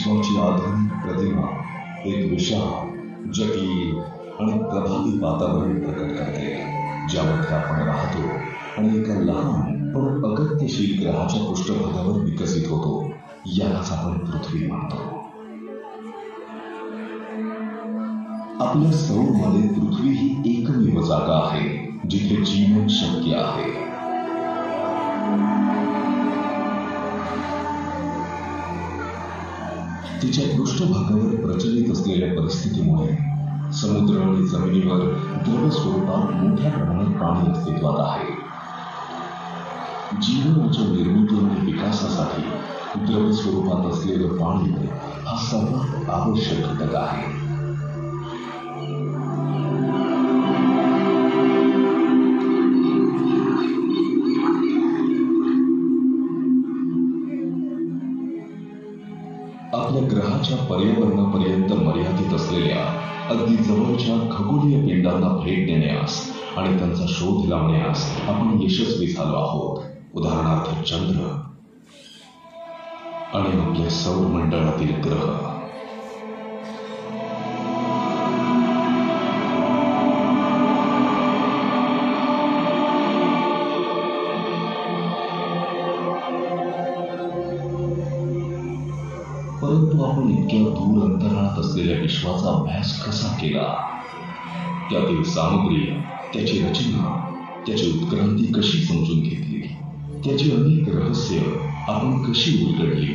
विश्वाची आधुनिक प्रतिमा एक विशाल, जटिल आणि प्रभावी वातावरण प्रकट करते, ज्यामध्ये आपण राहतो आणि एका लहान पण अगत्यशील ग्रहाच्या पृष्ठभागावर विकसित होतो. यालाच आपण पृथ्वी म्हणतो. आपल्या सौरमालेत पृथ्वी ही एकमेव जागा आहे जिथे जीवन शक्य आहे. तिच्या पृष्ठभागावर प्रचलित असलेल्या परिस्थितीमुळे समुद्र आणि जमिनीवर द्रव स्वरूपात मोठ्या प्रमाणात प्राणी अस्तित्वात आहे. जीवनाच्या निर्मिती आणि विकासासाठी द्रव स्वरूपात असलेलं पाणी हा सर्वात आवश्यक घटक आहे. आपल्या ग्रहाच्या पर्यावरणापर्यंत मर्यादित असलेल्या अगदी जवळच्या खगोलीय पिंडांना भेट देण्यास आणि त्यांचा शोध लावण्यास आपण यशस्वी झालो आहोत. उदाहरणार्थ चंद्र आणि आपल्या सौरमंडळातील ग्रह. परंतु आपण इतक्या दूर अंतराळात असलेल्या विश्वाचा अभ्यास कसा केला? त्यातील सामग्री, त्याची रचना, त्याची उत्क्रांती कशी समजून घेतली? त्याची अनेक रहस्य आपण कशी उलगडली?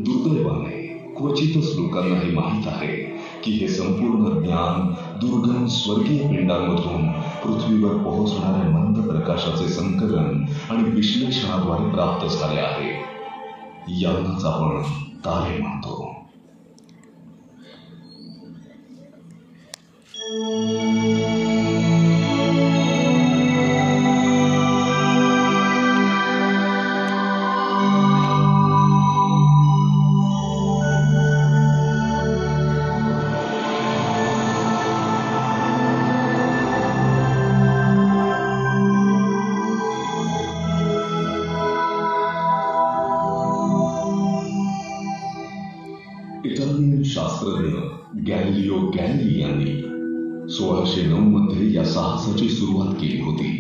दुर्दैवाने क्वचितच लोकांना हे माहीत आहे की हे संपूर्ण ज्ञान दुर्गम स्वर्गीय पिंडांमधून पृथ्वीवर पोहोचणाऱ्या मंद प्रकाशाचे संकलन आणि विश्लेषणाद्वारे प्राप्त झाले आहे. यांनाच आपण तारे म्हणतो. इटालियन शास्त्रज्ञ गॅलिलिओ गॅलिली यांनी 1609 मध्ये या साहसाची सुरुवात केली होती,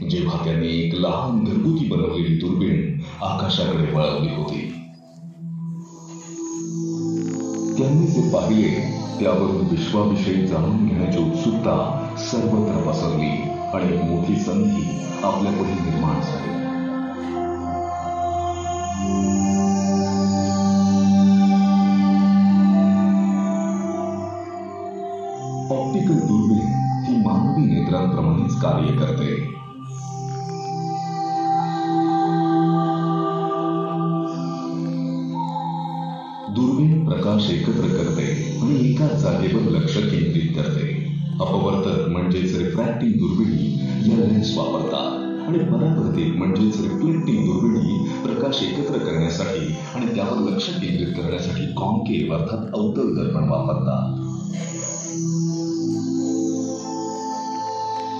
जेव्हा त्यांनी एक लहान घरगुती बनवलेली दुर्बीण आकाशाकडे वळवली होती. त्यांनी जे पाहिले त्यावरून विश्वाविषयी जाणून घेण्याची उत्सुकता सर्वत्र पसरली आणि एक मोठी संधी आपल्यापुढे निर्माण झाली. ऑप्टिकल दुर्बीण ही मानवी नेत्रांप्रमाणेच कार्य करते. दुर्बीण प्रकाश एकत्र करते आणि एकाच जागेवर लक्ष केंद्रित करते. अपवर्तक म्हणजेच रिफ्रॅक्टिंग दुर्बिणी या लेन्स वापरतात आणि परावर्तित म्हणजेच रिफ्लेक्टिंग दुर्बिणी प्रकाश एकत्र करण्यासाठी आणि त्यावर लक्ष केंद्रित करण्यासाठी कॉन्केव्ह अर्थात अवतल दर्पण वापरतात.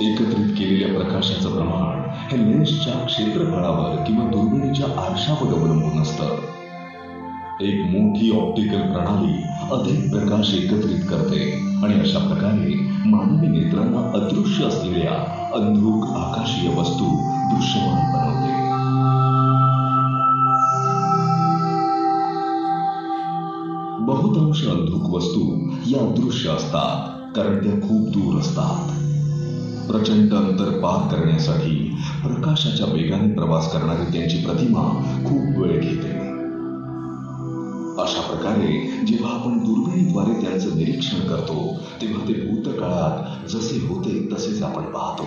एकत्रित केलेल्या प्रकाशाचं प्रमाण हे लेन्सच्या क्षेत्रफळावर किंवा दुर्बिणीच्या आरशावर अवलंबून असतं. एक मोठी ऑप्टिकल प्रणाली अधिक प्रकाश एकत्रित करते आणि अशा प्रकारे मानवी नेत्रांना अदृश्य असलेल्या अंधुक आकाशीय वस्तू दृश्यमान बनवते. बहुतांश अंधुक वस्तू या अदृश्य असतात कारण त्या खूप दूर असतात. प्रचंड अंतर पार करण्यासाठी प्रकाशाच्या वेगाने प्रवास करणारी त्यांची प्रतिमा खूप वेळ घेते. अशा प्रकारे जेव्हा आपण दुर्बिणीद्वारे त्यांचं निरीक्षण करतो तेव्हा ते भूतकाळात जसे होते तसेच आपण पाहतो.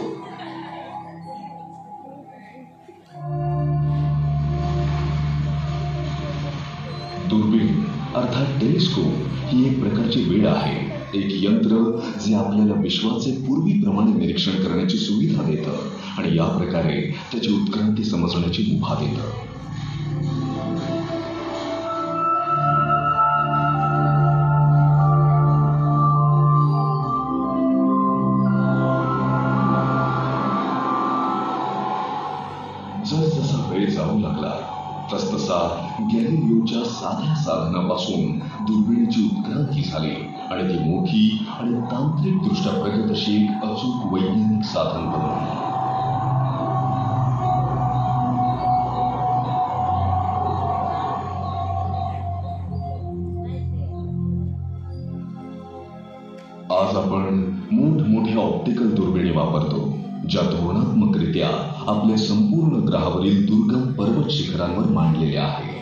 दुर्बीण अर्थात टेलिस्कोप ही एक प्रकारची वेळ आहे, एक यंत्र जे आपल्याला विश्वाचे पूर्वीप्रमाणे निरीक्षण करण्याची सुविधा देतं आणि या प्रकारे त्याची उत्क्रांती समजण्याची मुभा देतं. गॅलिलिओच्या साध्या साधनापासून दुर्बिणीची उत्क्रांती झाली आणि ती मोठी आणि तांत्रिकदृष्ट्या प्रगत अशी एक अचूक वैज्ञानिक साधन बनवली. आज आपण मोठमोठ्या ऑप्टिकल दुर्बिणी वापरतो, ज्या धोरणात्मकरित्या आपल्या संपूर्ण ग्रहावरील दुर्गम पर्वत शिखरांवर मांडलेल्या आहेत.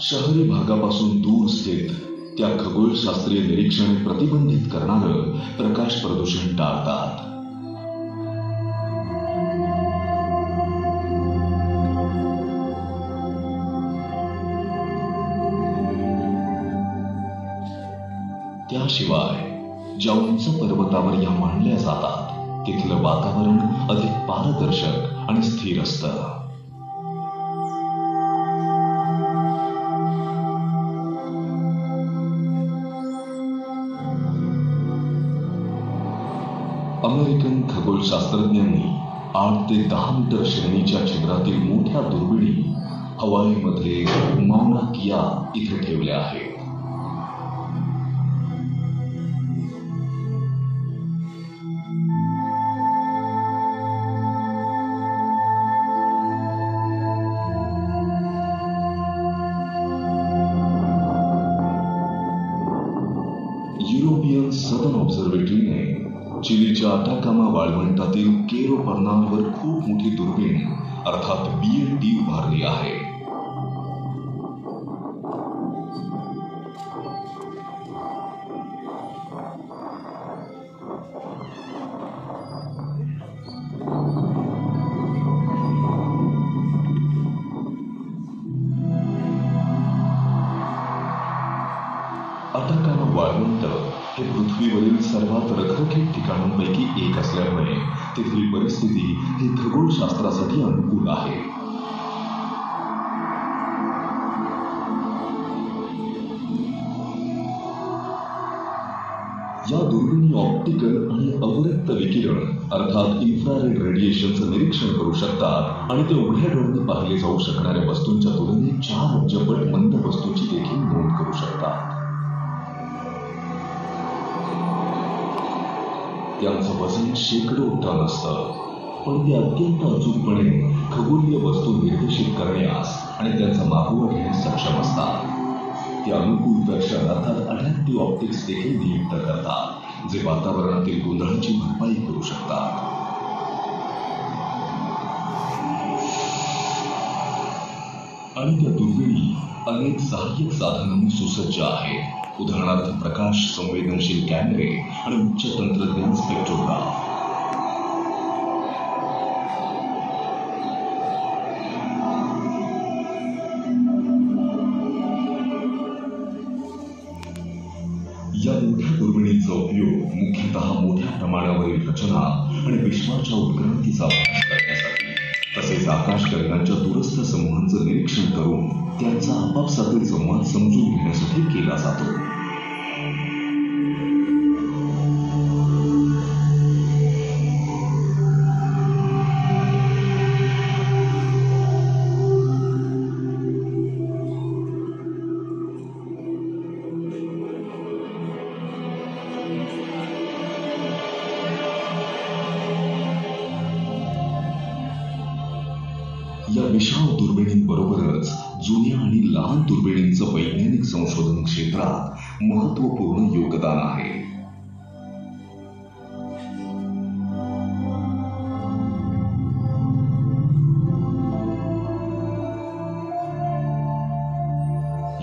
शहरी भागापासून दूर स्थित त्या खगोलशास्त्रीय निरीक्षण प्रतिबंधित करणारं प्रकाश प्रदूषण टाळतात. त्याशिवाय ज्या उंच पर्वतावर या मांडल्या जातात तिथलं वातावरण अधिक पारदर्शक आणि स्थिर असतं. अमेरिकन खगोलशास्त्रज्ञांनी 8 ते 10 मीटर श्रेणीच्या छिद्रातील मोठ्या दुर्बिणी हवाईमधले माउना किया इथे ठेवल्या आहेत. युरोपियन सदर्न ऑब्झर्वेटरीने चिलीच्या अटाकामा वाळवंटातील केरो पर्नालवर खूप मोठी दुर्बीण अर्थात BLT उभारली आहे. अटाकामा वाळवंट हे पृथ्वीवरील सर्वात रखरखीत ठिकाणांपैकी एक असल्यामुळे तिथली परिस्थिती ही खगोलशास्त्रासाठी अनुकूल आहे. या दुर्बिणी ऑप्टिकल आणि अवरक्त विकिरण अर्थात इन्फ्रारेड रेडिएशनचं निरीक्षण करू शकतात आणि ते उघड्या डोळ्यांनी पाहिले जाऊ शकणाऱ्या वस्तूंच्या तुलनेत 4 अब्जपट मंद वस्तूंची देखील नोंद करू शकतात. त्यांचं वजन शेकडो टन असतं, पण ते अत्यंत अचूकपणे खगोलीय वस्तू निर्देशित करण्यास आणि त्यांचा मागोवा घेण्यास सक्षम असतात. ते अनुकूल दर्शन अर्थात अडॅप्टिव्ह ऑप्टिक्स देखील नियुक्त करतात, जे वातावरणातील गोंधळाची भरपाई करू शकतात. आणि त्या दुर्बिणी अनेक सहाय्यक साधनांनी सुसज्ज आहेत. उदाहरणार्थ प्रकाश संवेदनशील कॅमेरे आणि उच्च तंत्रज्ञान स्पेक्ट्रोग्राफ. या मोठ्या दुर्बिणींचा उपयोग मुख्यतः मोठ्या प्रमाणावरील रचना आणि विश्वाच्या उत्क्रांतीचा अभ्यास करण्यासाठी तसेच आकाशगंगांच्या दूरस्थ समूहांचं निरीक्षण करून त्यांचा आपापसातील संवाद समजून घेण्यासाठी केला जातो. या विशाल दुर्बिणींबरोबरच जुन्या आणि लहान दुर्बिणींचं वैज्ञानिक संशोधन क्षेत्रात महत्त्वपूर्ण योगदान आहे.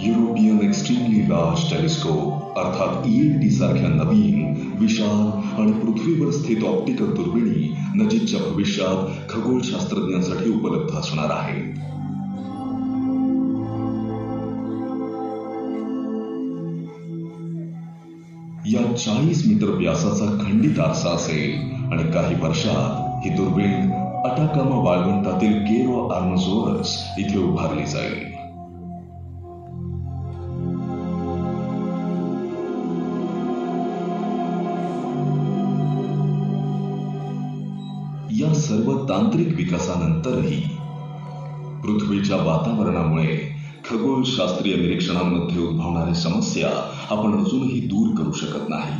युरोपियन एक्स्ट्रीमली लार्ज टेलिस्कोप अर्थात ELT सारख्या नवीन, विशाल आणि पृथ्वीवर स्थित ऑप्टिकल दुर्बिणी नजीकच्या भविष्यात खगोलशास्त्रज्ञांसाठी उपलब्ध असणार आहेत. या 40 मीटर व्यासाचा खंडित आरसा असेल आणि काही वर्षात ही दुर्बीण अटाकामा वाळवंटातील केरो आर्मझोरस इथे उभारली जाईल. तांत्रिक विकासानंतरही पृथ्वीच्या वातावरणामुळे खगोलशास्त्रीय निरीक्षणांमध्ये उद्भवणाऱ्या समस्या आपण अजूनही दूर करू शकत नाही.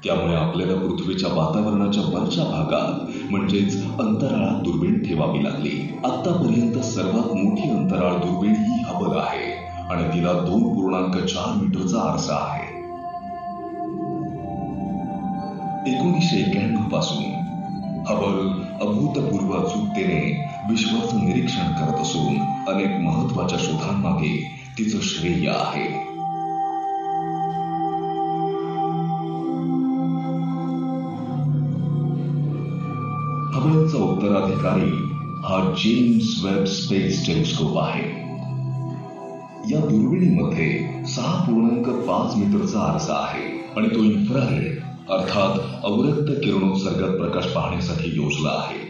त्यामुळे आपल्याला पृथ्वीच्या वातावरणाच्या वरच्या भागात म्हणजेच अंतराळात दुर्बीण ठेवावी लागली. आतापर्यंत सर्वात मोठी अंतराळ दुर्बीण ही हबल आहे आणि तिला 2.4 मीटरचा आरसा आहे. 1991 पासून हबल अभूतपूर्व अचूकतेने विश्वाचं निरीक्षण करत असून अनेक महत्वाच्या शोधांमागे तिचं श्रेय आहे. हबलचा उत्तराधिकारी हा जेम्स वेब स्पेस टेलिस्कोप आहे. या दुर्बिणीमध्ये 6.5 मीटरचा आरसा आहे आणि तो इन्फ्रारेड अर्थात अवरक्त किरणोत्सर्गात प्रकाश पाहण्यासाठी योजला आहे.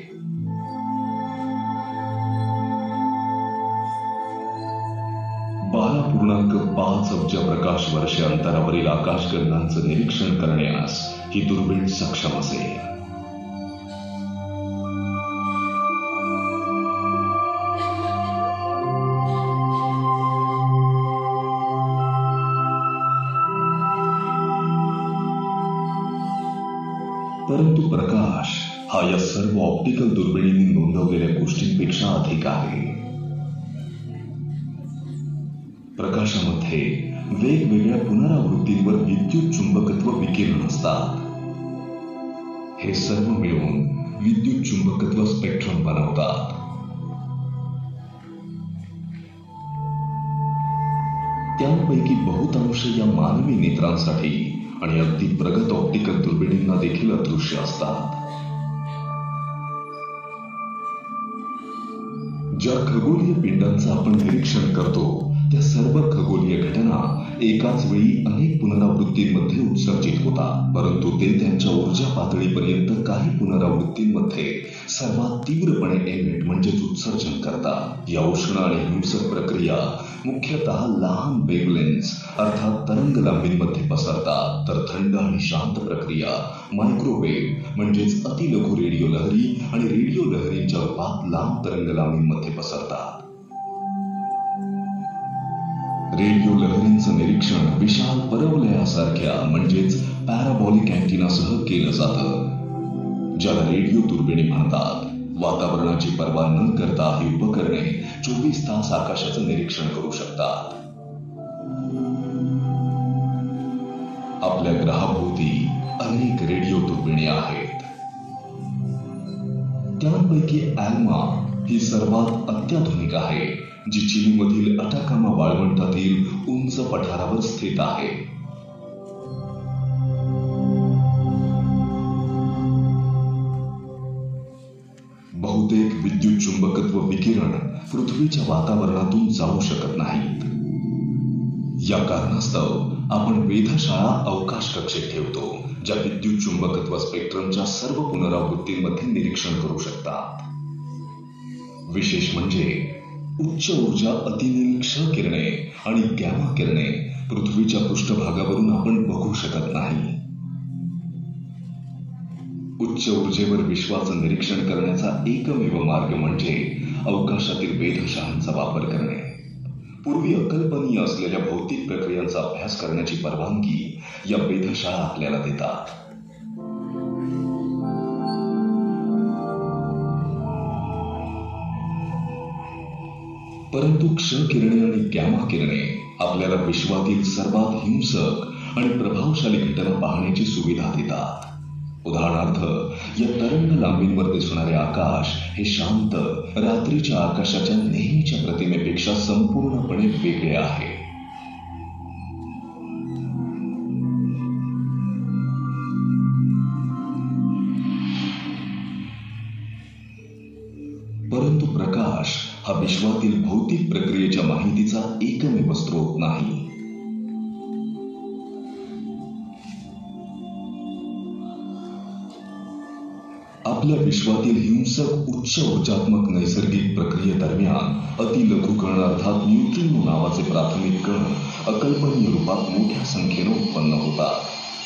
.5 अब्ज प्रकाश वर्षे अंतरावरील आकाशगंगांचं निरीक्षण करण्यास ही दुर्बीण सक्षम असेल. परंतु प्रकाश हा या सर्व ऑप्टिकल दुर्बिणींनी नोंदवलेल्या गोष्टींपेक्षा अधिक आहे. प्रकाशामध्ये वेगवेगळ्या पुनरावृत्तींवर विद्युत चुंबकत्व विकिरण असतात. हे सर्व मिळून विद्युत चुंबकत्व स्पेक्ट्रम बनवतात. त्यांपैकी बहुतांश या मानवी नेत्रांसाठी आणि अगदी प्रगत ऑप्टिकल दुर्बिणींना देखील अदृश्य असतात. ज्या खगोलीय पिंडांचं आपण निरीक्षण करतो त्या सर्व खगोलीय घटना एकाच वेळी अनेक पुनरावृत्तींमध्ये उत्सर्जित होतात, परंतु ते त्यांच्या ऊर्जा पातळीपर्यंत काही पुनरावृत्तींमध्ये सर्वात तीव्रपणे एमिट म्हणजेच उत्सर्जन करतात. या उष्ण आणि हिंसक प्रक्रिया मुख्यतः लहान वेव्हलेन्थ्स अर्थात तरंग लांबींमध्ये पसरतात, तर थंड आणि शांत प्रक्रिया मायक्रोवेव्ह म्हणजेच अतिलघु रेडिओ लहरी आणि रेडिओ लहरींच्या रूपात लांब तरंग लांबींमध्ये पसरतात. रेडिओ लहरींचं निरीक्षण विशाल परवलयासारख्या म्हणजेच पॅराबॉलिक अँटिनासह केलं जातं, ज्याला रेडिओ दुर्बिणी म्हणतात. वातावरणाची पर्वा न करता ही उपकरणे 24 तास आकाशाचं निरीक्षण करू शकतात. आपल्या ग्रहाभोवती अनेक रेडिओ दुर्बिणी आहेत. त्यांपैकी अल्मा ही सर्वात अत्याधुनिक आहे, जी चिलीमधील अटाकामा वाळवंटातील उंच पठारावर स्थित आहे. बहुतेक विद्युत चुंबकत्व विकिरण पृथ्वीच्या वातावरणातून जाऊ शकत नाहीत. या कारणास्तव आपण वेधशाळा अवकाश कक्षेत ठेवतो, ज्या विद्युत चुंबकत्व स्पेक्ट्रमच्या सर्व पुनरावृत्तींमध्ये निरीक्षण करू शकतात. विशेष म्हणजे उच्च ऊर्जा अतिनील क्ष किरणे आणि गॅमा किरणे पृथ्वीच्या पृष्ठभागावरून आपण बघू शकत नाही. उच्च ऊर्जेवर विश्वाचं निरीक्षण करण्याचा एकमेव मार्ग म्हणजे अवकाशातील वेधशाळांचा वापर करणे. पूर्वी अकल्पनीय असलेल्या भौतिक प्रक्रियांचा अभ्यास करण्याची परवानगी या वेधशाळा आपल्याला देतात. परंतु क्ष किरणे आणि गॅमा किरणे आपल्याला विश्वातील सर्वात हिंसक आणि प्रभावशाली घटना पाहण्याची सुविधा देतात. उदाहरणार्थ, या तरंग लांबींवर दिसणारे आकाश हे शांत रात्रीच्या आकाशाच्या नेहमीच्या प्रतिमेपेक्षा संपूर्णपणे वेगळे आहे. परंतु प्रकाश हा विश्वातील भौतिक प्रक्रियेच्या माहितीचा एकमेव स्रोत नाही. आपल्या विश्वातील हिंसक उच्च ऊर्जात्मक नैसर्गिक प्रक्रियेदरम्यान अतिलघु कण अर्थात न्यूट्रिनो नावाचे प्राथमिक कण अकल्पनीय रूपात मोठ्या संख्येने उत्पन्न होतात.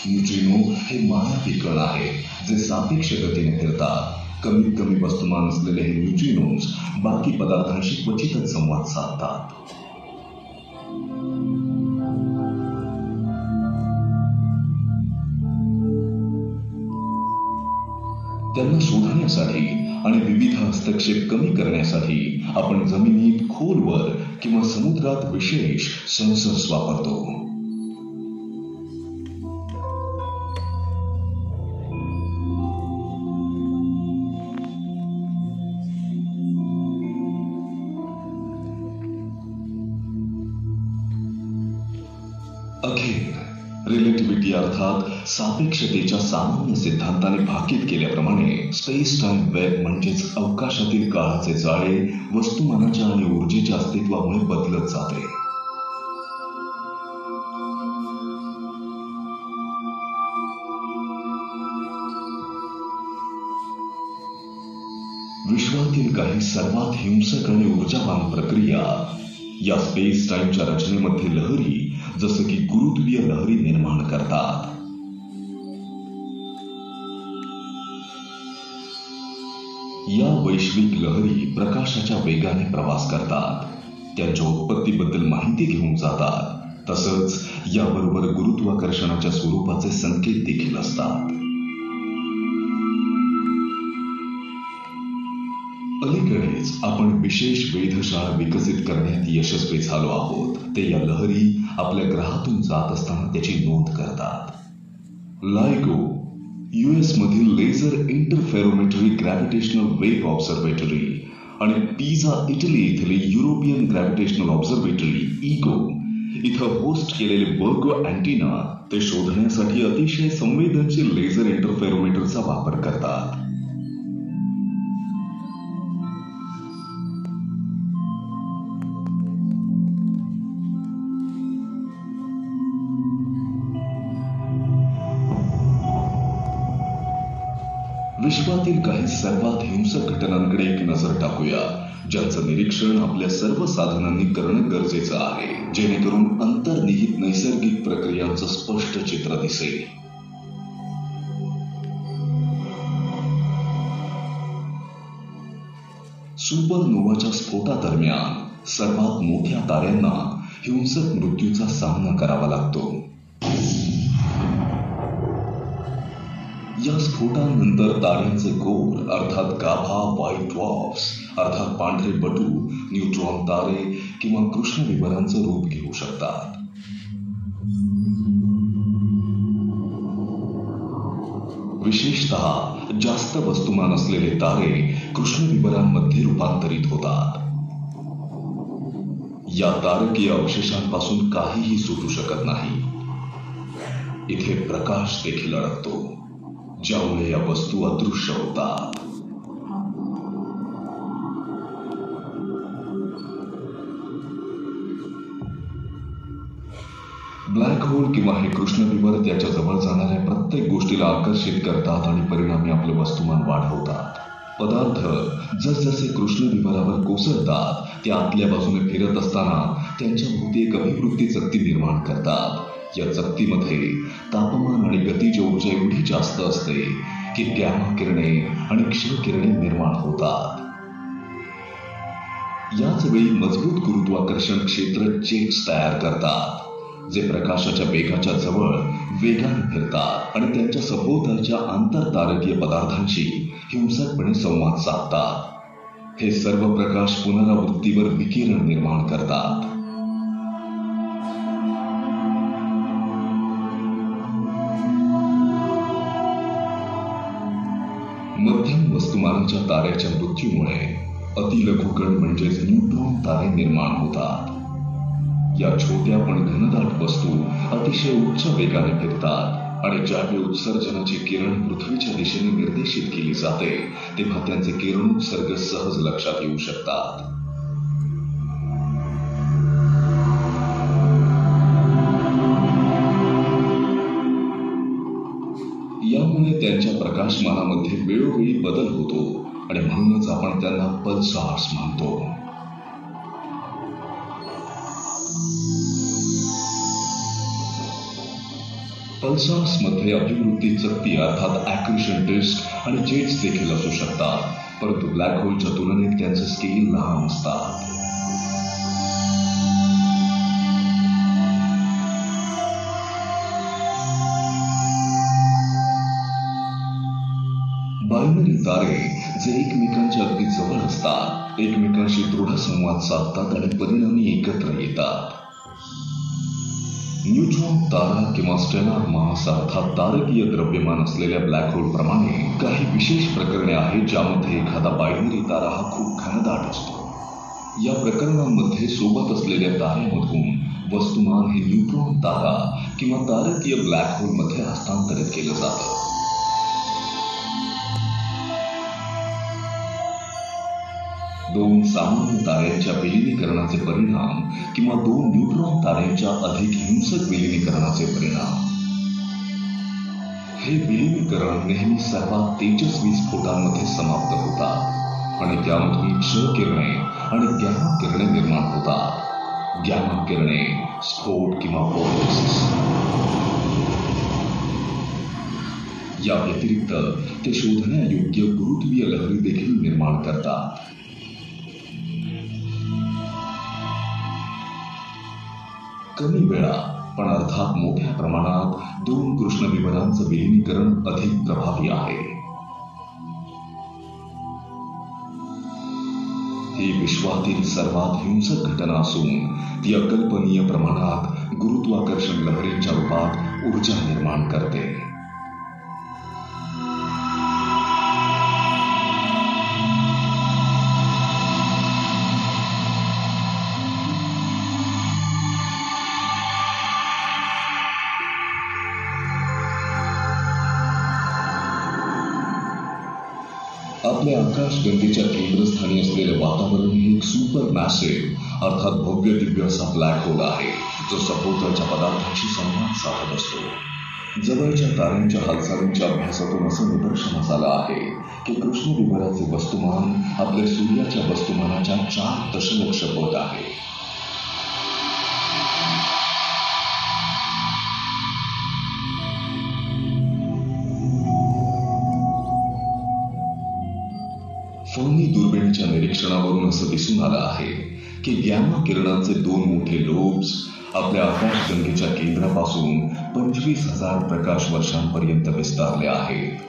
न्यूट्रिनो हे मानवी कण आहेत जे सापेक्ष गतीने फिरतात. कमीत कमी वस्तुमान असलेले हे न्यूट्रिनोज बाकी पदार्थांशी क्वचितच संवाद साधतात. त्यांना शोधण्यासाठी आणि विविध हस्तक्षेप कमी करण्यासाठी आपण जमिनीत, खोलवर किंवा समुद्रात विशेष सेन्सर्स वापरतो. अखेर रिलेटिव्हिटी अर्थात सापेक्षतेच्या सामान्य सिद्धांताने भाकीत केल्याप्रमाणे स्पेस टाइम वेब म्हणजेच अवकाशातील काळाचे जाळे वस्तुमानाच्या आणि ऊर्जेच्या अस्तित्वामुळे बदलत जाते. विश्वातील काही सर्वात हिंसक आणि ऊर्जावान प्रक्रिया या स्पेस टाइमच्या रचनेमध्ये लहरी जसे की गुरुत्वीय लहरी निर्माण करतात. या वैश्विक लहरी प्रकाशाच्या वेगाने प्रवास करतात, त्यांच्या उत्पत्तीबद्दल माहिती घेऊन जातात. तसंच याबरोबर गुरुत्वाकर्षणाच्या स्वरूपाचे संकेत देखील असतात. अलीकडेच आपण विशेष वेधशाळा विकसित करण्यात यशस्वी झालो आहोत. ते या लहरी आपल्या ग्रहातून जात असताना त्याची नोंद करतात. लायगो US मधील laser interferometry gravitational wave observatory आणि पिझा इटली इथली युरोपियन ग्रॅव्हिटेशनल ऑब्झर्वेटरी इगो इथं होस्ट केलेले वर्गो अँटिना ते शोधण्यासाठी अतिशय संवेदनशील लेझर इंटरफेरोमीटरचा वापर करतात. विश्वातील काही सर्वात हिंसक घटनांकडे एक नजर टाकूया, ज्यांचं निरीक्षण आपल्या सर्व साधनांनी करणं गरजेचं आहे, जेणेकरून अंतर्निहित नैसर्गिक प्रक्रियांचं स्पष्ट चित्र दिसेल. सुपरनोव्हाच्या स्फोटादरम्यान सर्वात मोठ्या ताऱ्यांना हिंसक मृत्यूचा सामना करावा लागतो. या स्फोटानंतर ताऱ्यांचे कोर अर्थात गाभा, व्हाईट ड्वॉर्फ्स अर्थात पांढरे बटू, न्यूट्रॉन तारे किंवा कृष्णविवरांचं रूप घेऊ शकतात. विशेषतः जास्त वस्तुमान असलेले तारे कृष्णविवरांमध्ये रूपांतरित होतात. या तारकीय अवशेषांपासून काहीही सुटू शकत नाही. इथे प्रकाश देखील अडकतो, ज्यामुळे या वस्तू अदृश्य होतात. ब्लॅक होल किंवा हे कृष्णविवर त्याच्या जवळ जाणाऱ्या प्रत्येक गोष्टीला आकर्षित करतात आणि परिणामी आपलं वस्तुमान वाढवतात. पदार्थ जसजसे कृष्णविवरावर कोसळतात ते आतल्या बाजूने फिरत असताना त्यांच्या भोवती एक अभिवृत्ती चकती निर्माण करतात. या चकतीमध्ये तापमान आणि गतीज ऊर्जा एवढी जास्त असते की गॅमा किरणे आणि क्ष किरणे निर्माण होतात. याच वेळी मजबूत गुरुत्वाकर्षण क्षेत्र जेट्स तयार करतात, जे प्रकाशाच्या वेगाच्या जवळ वेगाने फिरतात आणि त्यांच्या सभोवतालच्या आंतरतारकीय पदार्थांशी हिंसकपणे संवाद साधतात. हे सर्व प्रकाश पुनरावृत्तीवर विकिरण निर्माण करतात. मध्यम वस्तुमानाच्या ताऱ्याच्या मृत्यूमुळे अतिलघुकण म्हणजेच न्यूट्रॉन तारे निर्माण होतात. या छोट्या पण घनदाट वस्तू अतिशय उच्च वेगाने फिरतात आणि ज्यावेळी उत्सर्जनाची किरण पृथ्वीच्या दिशेने निर्देशित केली जाते तेव्हा त्यांचे किरणोत्सर्ग सहज लक्षात येऊ शकतात. यामुळे त्यांच्या प्रकाशमानामध्ये वेळोवेळी बदल होतो आणि म्हणूनच आपण त्यांना पल्सार्स म्हणतो. पल्सार्स मध्ये अभिवृद्धी चकती अर्थात ॲक्रिशन डिस्क आणि जेट्स देखील असू शकतात, परंतु ब्लॅक होलच्या तुलनेत त्यांचे स्केल लहान असतात. बायनरी तारे जे एकमेकांच्या अगदी जवळ असतात, एकमेकांशी दृढ संवाद साधतात आणि परिणामी एकत्र येतात. न्यूट्रॉन तारा किंवा स्टेलार मास अर्थात तारकीय द्रव्यमान असलेल्या ब्लॅक होल प्रमाणे काही विशेष प्रकरणे आहेत ज्यामध्ये एखादा बायनरी तारा हा खूप घनदाट असतो. या प्रकरणांमध्ये सोबत असलेल्या ताऱ्यामधून वस्तुमान हे न्यूट्रॉन तारा किंवा तारकीय ब्लॅक होल मध्ये हस्तांतरित केलं जातं. दोन सामान्य ताऱ्यांच्या विलिनीकरणाचे परिणाम किंवा दोन न्यूट्रॉन ताऱ्यांच्या अधिक हिंसक विलिनीकरणाचे परिणाम. हे विलिनीकरण नेहमी सर्वात तेजस्वी स्फोटांमध्ये समाप्त होतात आणि त्यामधून क्ष किरणे आणि गॅमा किरणे निर्माण होतात. गॅमा किरणे स्फोट किंवा पॉलिसिस. या व्यतिरिक्त ते शोधण्यायोग्य गुरुत्वीय लहरी देखील निर्माण करतात. कमी वेळा पण अर्थात मोठ्या प्रमाणात दोन कृष्णविवरांचं विलिनीकरण अधिक प्रभावी आहे. ही विश्वातील सर्वात हिंसक घटना असून ती अकल्पनीय प्रमाणात गुरुत्वाकर्षण लहरींच्या रूपात ऊर्जा निर्माण करते. आपल्या आकाशगंगेच्या केंद्रस्थानी असलेले वातावरण हे एक सुपर मॅसिव्ह अर्थात भव्य दिव्य असा ब्लॅक होल आहे जो सभोवतालच्या पदार्थांशी संवाद साधत असतो. जवळच्या ताऱ्यांच्या हालचालींच्या अभ्यासातून असं निदर्शनास आलं आहे की कृष्णविवराचे वस्तुमान आपल्या सूर्याच्या वस्तुमानाच्या 4 दशलक्ष पट आहे. फर्मी दुर्बिणीच्या निरीक्षणावरून असं दिसून आलं आहे की गॅमा किरणांचे 2 मोठे लोब्स आपल्या आकाशगंगेच्या केंद्रापासून 25,000 प्रकाश वर्षांपर्यंत विस्तारले आहेत.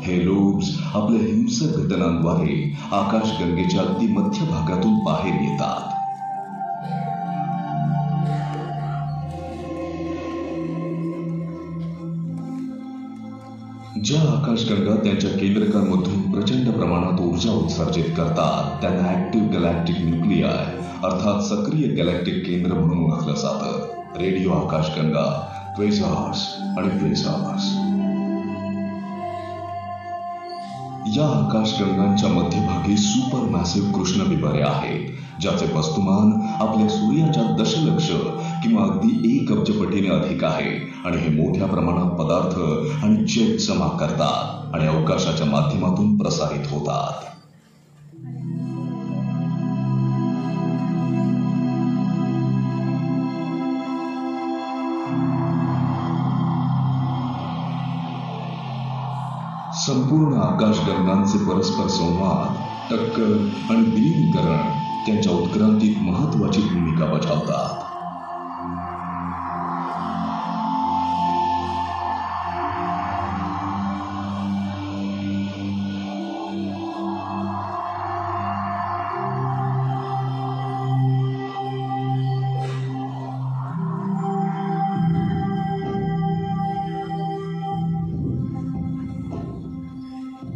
हे लोब्स आपल्या हिंसक घटनांद्वारे आकाशगंगेच्या अगदी मध्य भागातून बाहेर येतात. ज्या आकाशगंगा त्यांच्या केंद्रकांमधून प्रचंड प्रमाणात ऊर्जा उत्सर्जित करतात त्यांना ऍक्टिव्ह गॅलॅक्टिक न्यूक्लियाय अर्थात सक्रिय गॅलॅक्टिक केंद्र म्हणून ओळखलं जातं. रेडिओ आकाशगंगा, क्वेसार्स आणि प्लेसार्स. या आकाशगंगांच्या मध्यभागी सुपर मॅसिव्ह कृष्णविवरे आहेत ज्याचे वस्तुमान आपल्या सूर्याच्या दशलक्ष किंवा अगदी 1 अब्जपटीने अधिक आहे आणि हे मोठ्या प्रमाणात पदार्थ आणि जेट जमा करतात आणि अवकाशाच्या माध्यमातून प्रसारित होतात. संपूर्ण आकाशगंगांचे परस्पर संवाद, टक्कर आणि विलीनीकरण त्यांच्या उत्क्रांतीत महत्वाची भूमिका बजावतात.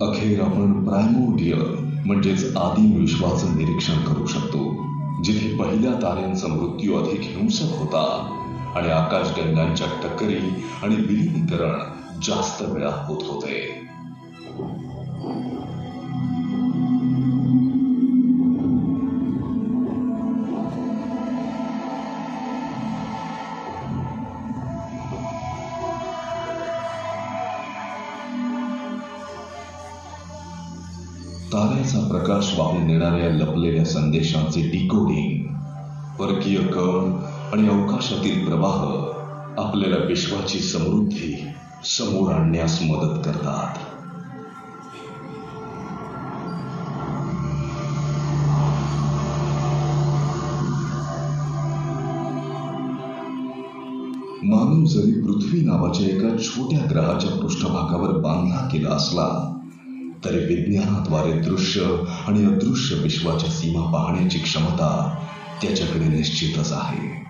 अखेर आपण प्रायमोर्डियल म्हणजेच आदिम विश्वाचं निरीक्षण करू शकतो, जिथे पहिल्या ताऱ्यांचा मृत्यू अधिक हिंसक होता आणि आकाशगंगांच्या टक्करी आणि विलीनीकरण जास्त वेळा होत होते. ताऱ्याचा प्रकाश वाहून नेणाऱ्या लपलेल्या संदेशांचे डिकोडिंग, परकीय कण आणि अवकाशातील प्रवाह आपल्याला विश्वाची समृद्धी समोर आणण्यास मदत करतात. मानव जरी पृथ्वी नावाच्या एका छोट्या ग्रहाच्या पृष्ठभागावर बांधला गेला असला तरी विज्ञानाद्वारे दृश्य आणि अदृश्य विश्वाच्या सीमा पाहण्याची क्षमता त्याच्याकडे निश्चितच आहे.